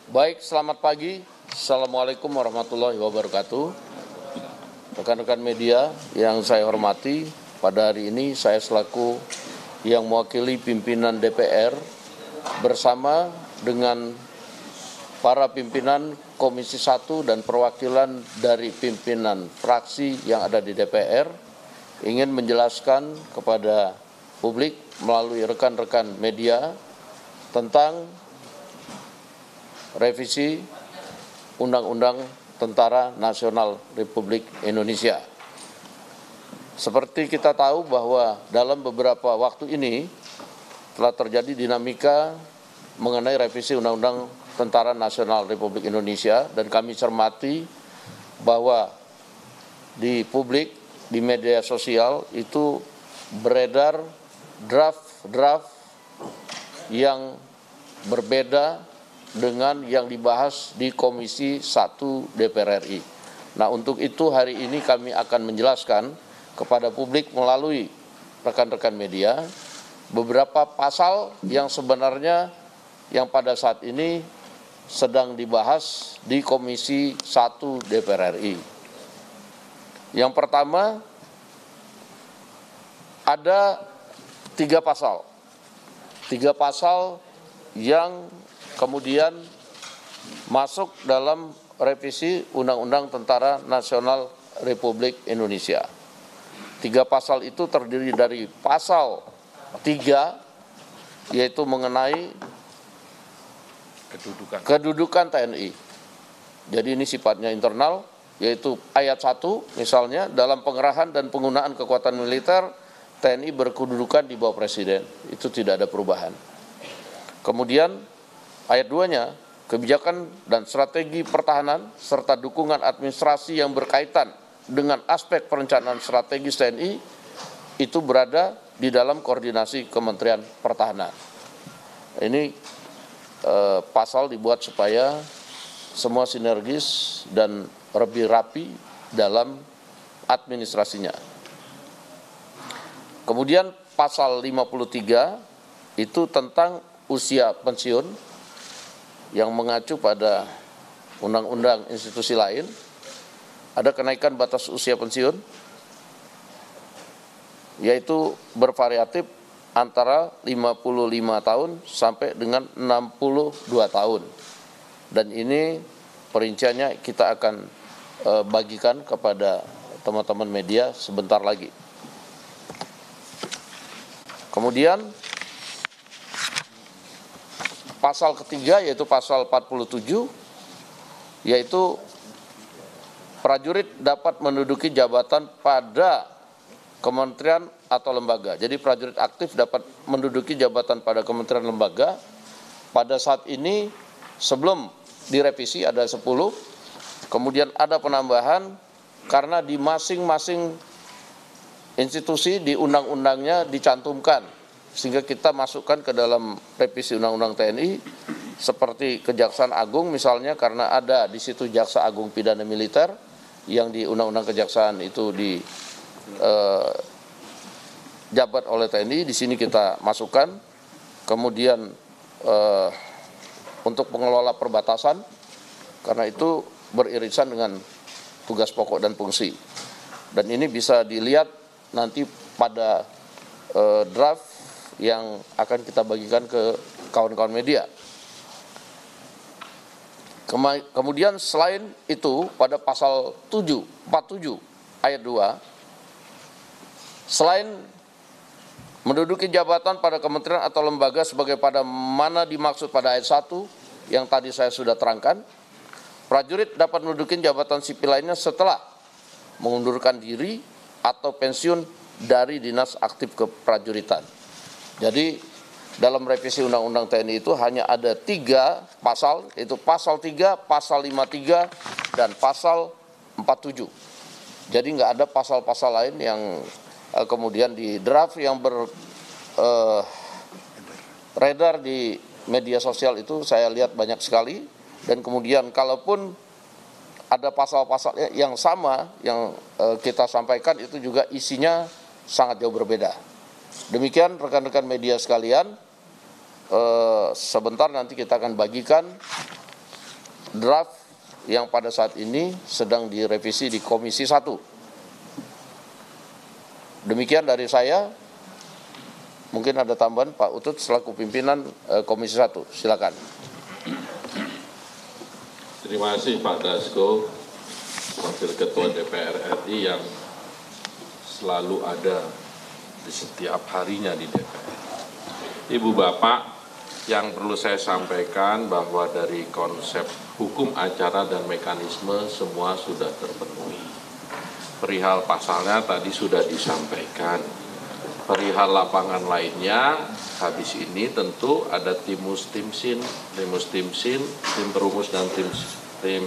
Baik, selamat pagi. Assalamualaikum warahmatullahi wabarakatuh. Rekan-rekan media yang saya hormati, pada hari ini saya selaku yang mewakili pimpinan DPR bersama dengan para pimpinan Komisi 1 dan perwakilan dari pimpinan fraksi yang ada di DPR ingin menjelaskan kepada publik melalui rekan-rekan media tentang revisi Undang-Undang Tentara Nasional Republik Indonesia. Seperti kita tahu bahwa dalam beberapa waktu ini telah terjadi dinamika mengenai revisi Undang-Undang Tentara Nasional Republik Indonesia, dan kami cermati bahwa di publik, di media sosial itu beredar draft yang berbeda dengan yang dibahas di Komisi 1 DPR RI. Nah, untuk itu hari ini kami akan menjelaskan kepada publik melalui rekan-rekan media beberapa pasal yang sebenarnya yang pada saat ini sedang dibahas di Komisi 1 DPR RI. Yang pertama, ada tiga pasal yang kemudian masuk dalam revisi Undang-Undang Tentara Nasional Republik Indonesia. Tiga pasal itu terdiri dari pasal 3, yaitu mengenai kedudukan TNI. Jadi ini sifatnya internal, yaitu ayat 1 misalnya, dalam pengerahan dan penggunaan kekuatan militer, TNI berkedudukan di bawah Presiden. Itu tidak ada perubahan. Kemudian ayat 2-nya, kebijakan dan strategi pertahanan serta dukungan administrasi yang berkaitan dengan aspek perencanaan strategis TNI itu berada di dalam koordinasi Kementerian Pertahanan. Ini pasal dibuat supaya semua sinergis dan lebih rapi dalam administrasinya. Kemudian pasal 53 itu tentang usia pensiun yang mengacu pada undang-undang institusi lain. Ada kenaikan batas usia pensiun, yaitu bervariatif antara 55 tahun sampai dengan 62 tahun. Dan ini perinciannya kita akan bagikan kepada teman-teman media sebentar lagi. Kemudian pasal ketiga yaitu pasal 47, yaitu prajurit dapat menduduki jabatan pada kementerian atau lembaga. Jadi prajurit aktif dapat menduduki jabatan pada kementerian lembaga. Pada saat ini sebelum direvisi ada 10, kemudian ada penambahan karena di masing-masing institusi di undang-undangnya dicantumkan, sehingga kita masukkan ke dalam revisi Undang-Undang TNI seperti Kejaksaan Agung misalnya, karena ada di situ Jaksa Agung Pidana Militer yang di Undang-Undang Kejaksaan itu jabat oleh TNI, di sini kita masukkan. Kemudian untuk pengelola perbatasan, karena itu beririsan dengan tugas pokok dan fungsi. Dan ini bisa dilihat nanti pada draft yang akan kita bagikan ke kawan-kawan media. Kemudian selain itu pada pasal 47 ayat 2, selain menduduki jabatan pada kementerian atau lembaga sebagai pada mana dimaksud pada ayat 1 yang tadi saya sudah terangkan, prajurit dapat menduduki jabatan sipil lainnya setelah mengundurkan diri atau pensiun dari dinas aktif keprajuritan. Jadi dalam revisi Undang-Undang TNI itu hanya ada 3 pasal, yaitu pasal 3, pasal 53, dan pasal 47. Jadi nggak ada pasal-pasal lain yang kemudian di draft yang beredar di media sosial itu saya lihat banyak sekali. Dan kemudian kalaupun ada pasal-pasal yang sama yang kita sampaikan itu juga isinya sangat jauh berbeda. Demikian rekan-rekan media sekalian, sebentar nanti kita akan bagikan draft yang pada saat ini sedang direvisi di Komisi 1. Demikian dari saya. Mungkin ada tambahan Pak Utut selaku pimpinan Komisi 1. Silakan. Terima kasih Pak Dasko, Wakil Ketua DPR RI yang selalu ada di setiap harinya di DPR. Ibu Bapak, yang perlu saya sampaikan bahwa dari konsep hukum acara dan mekanisme semua sudah terpenuhi. Perihal pasalnya tadi sudah disampaikan. Perihal lapangan lainnya, habis ini tentu ada tim tim perumus dan tim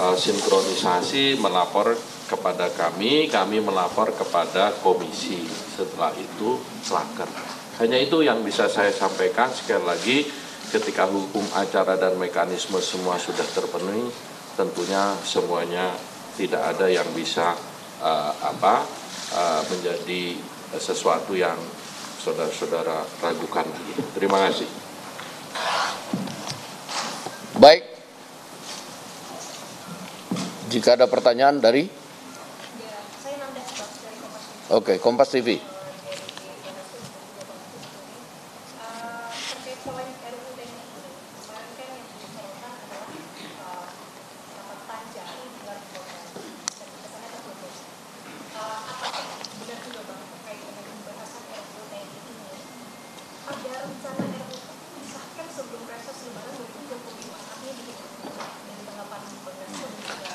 sinkronisasi melapor kepada kami melapor kepada komisi. Setelah itu Slaker. Hanya itu yang bisa saya sampaikan. Sekali lagi, ketika hukum acara dan mekanisme semua sudah terpenuhi, tentunya semuanya tidak ada yang bisa menjadi sesuatu yang saudara-saudara ragukan lagi. Terima kasih. Baik. Jika ada pertanyaan dari? Oke, Kompas TV.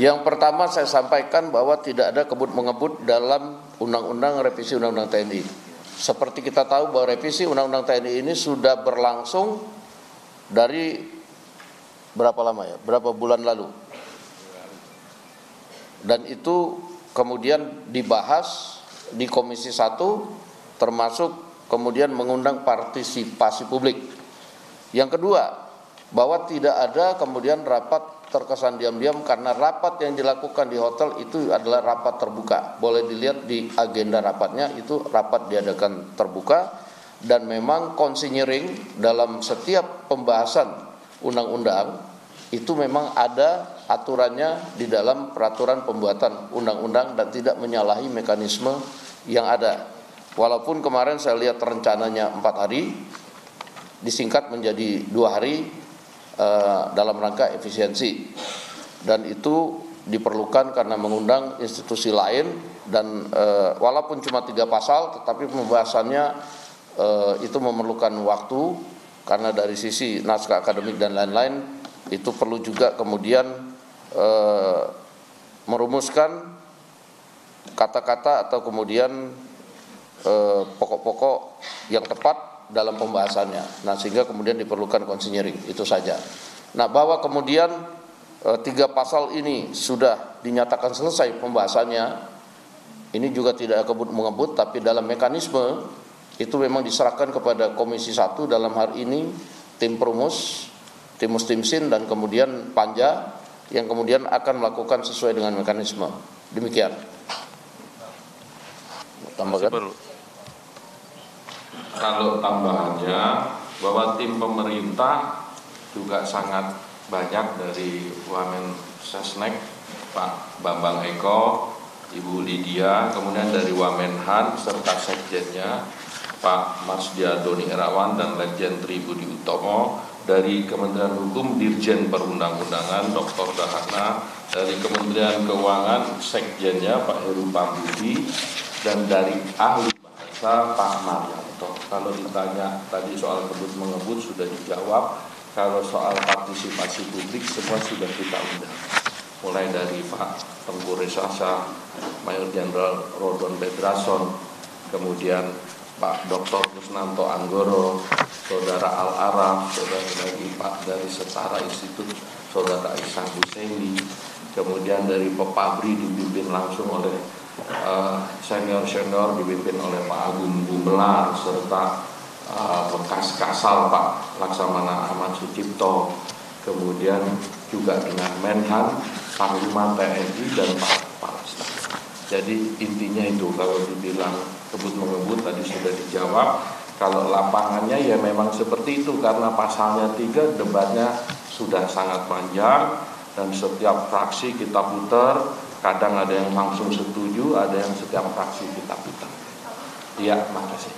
Yang pertama saya sampaikan bahwa tidak ada kebut-mengebut dalam Undang-Undang Revisi Undang-Undang TNI. Seperti kita tahu bahwa revisi Undang-Undang TNI ini sudah berlangsung dari berapa lama ya? Berapa bulan lalu. Dan itu kemudian dibahas di Komisi 1 termasuk kemudian mengundang partisipasi publik. Yang kedua, bahwa tidak ada kemudian rapat terkesan diam-diam karena rapat yang dilakukan di hotel itu adalah rapat terbuka. Boleh dilihat di agenda rapatnya, itu rapat diadakan terbuka dan memang konsinyering dalam setiap pembahasan undang-undang itu memang ada aturannya di dalam peraturan pembuatan undang-undang dan tidak menyalahi mekanisme yang ada. Walaupun kemarin saya lihat rencananya 4 hari, disingkat menjadi 2 hari, dalam rangka efisiensi, dan itu diperlukan karena mengundang institusi lain dan walaupun cuma 3 pasal tetapi pembahasannya itu memerlukan waktu karena dari sisi naskah akademik dan lain-lain itu perlu juga kemudian merumuskan kata-kata atau kemudian pokok-pokok yang tepat dalam pembahasannya. Nah, sehingga kemudian diperlukan konsinyering, itu saja. Nah, bahwa kemudian 3 pasal ini sudah dinyatakan selesai pembahasannya, ini juga tidak kebut-mengebut, tapi dalam mekanisme itu memang diserahkan kepada Komisi 1 dalam hari ini tim perumus, tim sin dan kemudian panja yang kemudian akan melakukan sesuai dengan mekanisme. Demikian. Tambahkan. Kalau tambahannya bahwa tim pemerintah juga sangat banyak dari Wamen Sesnek, Pak Bambang Eko, Ibu Lydia, kemudian dari Wamenhan serta sekjennya Pak Marsdia Doni Irawan dan Legend Tri Budi Utomo, dari Kementerian Hukum Dirjen Perundang-undangan Dr. Dahana, dari Kementerian Keuangan sekjennya Pak Heru Pambudi, dan dari ahli bahasa Pak Marianto. Kalau ditanya tadi soal kebut-mengebut sudah dijawab. Kalau soal partisipasi publik semua sudah kita undang. Mulai dari Pak Tengku Resasa, Mayor Jenderal Rodon Pedrason, kemudian Pak Dr. Kusnanto Anggoro, Saudara Al-Araf, Saudara lagi Pak dari Setara Institut, Saudara Ihsan Husaini, kemudian dari Pepabri dipimpin langsung oleh senior-senior dipimpin oleh Pak Agung Gumelar serta bekas Kasal Pak Laksamana Ahmad Sucipto, kemudian juga dengan Menhan, Panglima TNI dan Pak Palestina. Jadi intinya itu, kalau dibilang kebut-mengebut tadi sudah dijawab. Kalau lapangannya ya memang seperti itu karena pasalnya 3, debatnya sudah sangat panjang dan setiap fraksi kita putar, kadang ada yang langsung setuju, ada yang setiap fraksi kita putar. Iya, makasih.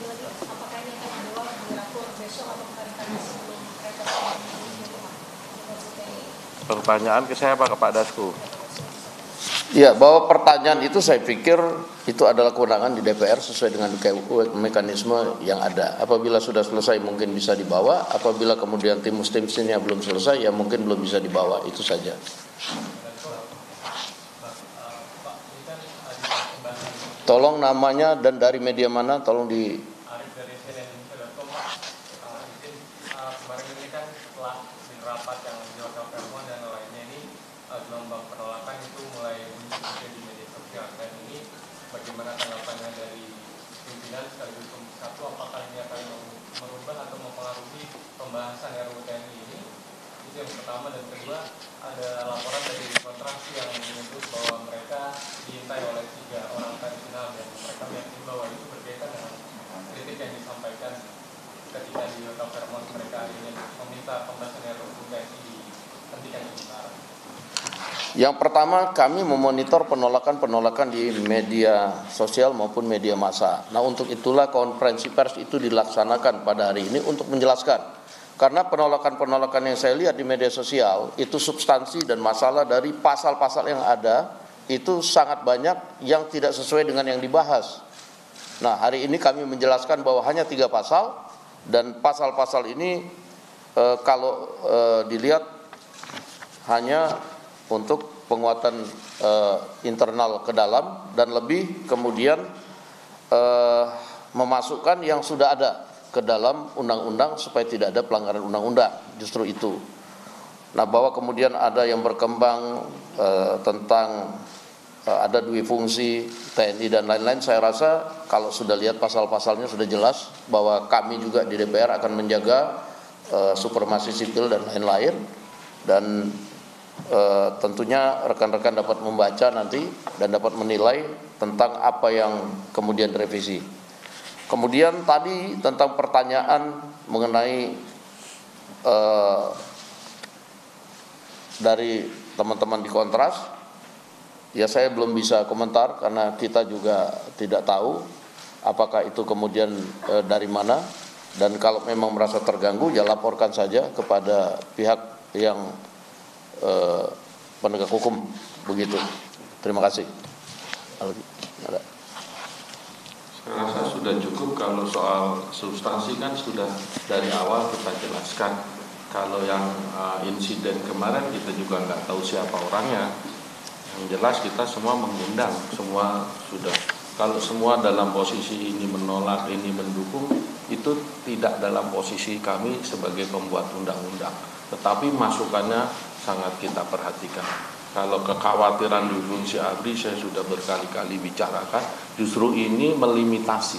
Pertanyaan ke saya apa ke Pak Dasko? Ya, bahwa pertanyaan itu saya pikir itu adalah kewenangan di DPR sesuai dengan mekanisme yang ada. Apabila sudah selesai mungkin bisa dibawa, apabila kemudian tim muslimnya belum selesai ya mungkin belum bisa dibawa, itu saja. Tolong namanya dan dari media mana, tolong di... Kemarin ini kan setelah rapat yang di Hotel Fairmont dan lainnya ini gelombang penolakan itu mulai muncul di media sosial, dan ini bagaimana tanggapannya dari pimpinan sekaligus Komisi 1, apakah ini akan merubah atau mempengaruhi pembahasan RUU TNI ini? Itu yang pertama. Dan kedua, ada laporan dari kontraksi yang menyebut bahwa mereka diintai oleh 3 orang tradisional dan mereka meyakini bahwa itu berkaitan dengan kritik yang disampaikan ketika di Hotel Fairmont. Mereka ingin meminta pembahasan RUU TNI dihentikan sementara. Yang pertama, kami memonitor penolakan-penolakan di media sosial maupun media massa. Nah, untuk itulah konferensi pers itu dilaksanakan pada hari ini untuk menjelaskan. Karena penolakan-penolakan yang saya lihat di media sosial itu substansi dan masalah dari pasal-pasal yang ada itu sangat banyak yang tidak sesuai dengan yang dibahas. Nah, hari ini kami menjelaskan bahwa hanya 3 pasal dan pasal-pasal ini kalau dilihat hanya untuk penguatan internal ke dalam dan lebih kemudian memasukkan yang sudah ada ke dalam undang-undang supaya tidak ada pelanggaran undang-undang, justru itu. Nah, bahwa kemudian ada yang berkembang tentang ada dui fungsi TNI dan lain-lain, saya rasa kalau sudah lihat pasal-pasalnya sudah jelas bahwa kami juga di DPR akan menjaga supremasi sipil dan lain-lain, dan tentunya rekan-rekan dapat membaca nanti dan dapat menilai tentang apa yang kemudian direvisi. Kemudian tadi tentang pertanyaan mengenai dari teman-teman di Kontras, ya saya belum bisa komentar karena kita juga tidak tahu apakah itu kemudian dari mana, dan kalau memang merasa terganggu ya laporkan saja kepada pihak yang penegak hukum, begitu. Terima kasih. Ada. Saya rasa sudah cukup. Kalau soal substansi kan sudah dari awal kita jelaskan. Kalau yang insiden kemarin kita juga nggak tahu siapa orangnya. Yang jelas kita semua mengundang, semua sudah. Kalau semua dalam posisi ini menolak, ini mendukung, itu tidak dalam posisi kami sebagai pembuat undang-undang. Tetapi masukannya sangat kita perhatikan. Kalau kekhawatiran di fungsi ABRI saya sudah berkali-kali bicarakan, justru ini melimitasi.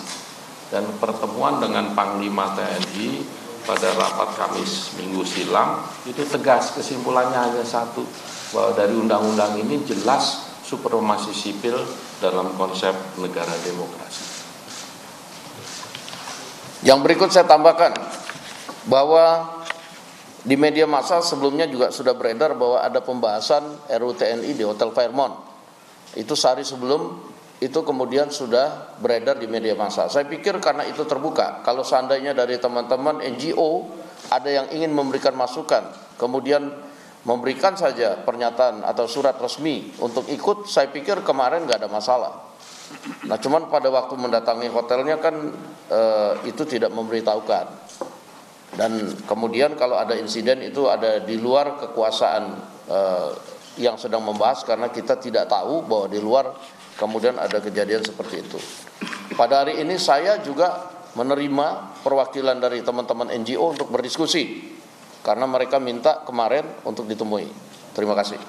Dan pertemuan dengan Panglima TNI pada rapat Kamis minggu silam itu tegas, kesimpulannya hanya satu, bahwa dari undang-undang ini jelas supremasi sipil dalam konsep negara demokrasi. Yang berikut saya tambahkan bahwa di media massa sebelumnya juga sudah beredar bahwa ada pembahasan RUU TNI di Hotel Fairmont. Itu sehari sebelum itu kemudian sudah beredar di media massa. Saya pikir karena itu terbuka, kalau seandainya dari teman-teman NGO ada yang ingin memberikan masukan, kemudian memberikan saja pernyataan atau surat resmi untuk ikut, saya pikir kemarin nggak ada masalah. Nah, cuman pada waktu mendatangi hotelnya kan itu tidak memberitahukan. Dan kemudian kalau ada insiden itu ada di luar kekuasaan yang sedang membahas, karena kita tidak tahu bahwa di luar kemudian ada kejadian seperti itu. Pada hari ini saya juga menerima perwakilan dari teman-teman NGO untuk berdiskusi, karena mereka minta kemarin untuk ditemui. Terima kasih.